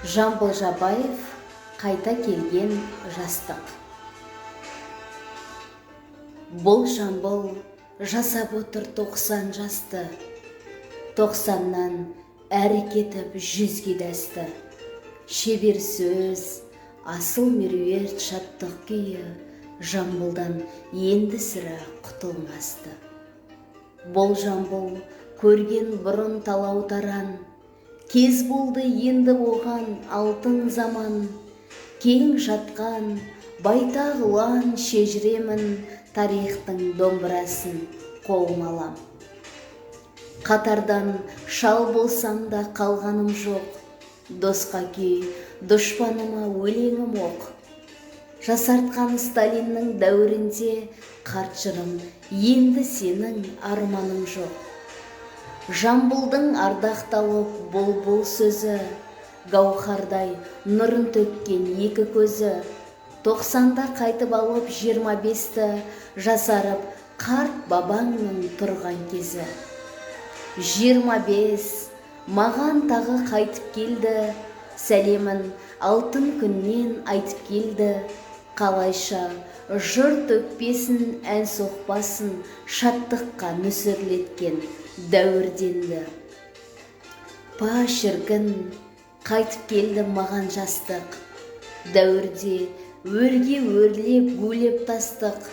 Жамбыл Жабаев қайта келген жастық. Бұл Жамбыл жасап отыр 90 жасты, 90-нан әрі кетіп 100-ге дәсті. Шебер сөз, асыл меруерт шаттық күйі Жамбылдан енді сірә құтылмасты. Бұл Жамбыл көрген бұрын талау таран, кез болды енді оған алтын заман. Кең жатқан байтақ ұлан шежіремін, тарихтың домбырасын қолыма алам. Қатардан шал болсам да қалғаным жоқ, досқа күй, дұшпаныма өлеңім оқ. Жасартқан Сталиннің дәуірінде қарт жырым, енді сенің арманың жоқ. Жамбылдың ардақталып бұл сөзі, гауһардай нұрын төккен екі көзі. 90-да қайтып алып 25-ті жасарып қарт бабаңның тұрған кезі. 25 маған тағы қайтып келді, сәлемін алтын күннен айтып келді. Қалайша жұрт өкпесін, ән соқпасын, шаттыққа нөсерлеткен дәуірденді. Па шіркін, қайтып келді маған жастық, дәуірде өрге өрлеп гулеп тастық.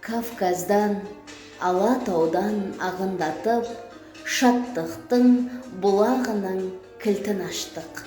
Кавказдан, Алатаудан ағындатып, шаттықтың бұлағының кілтін аштық.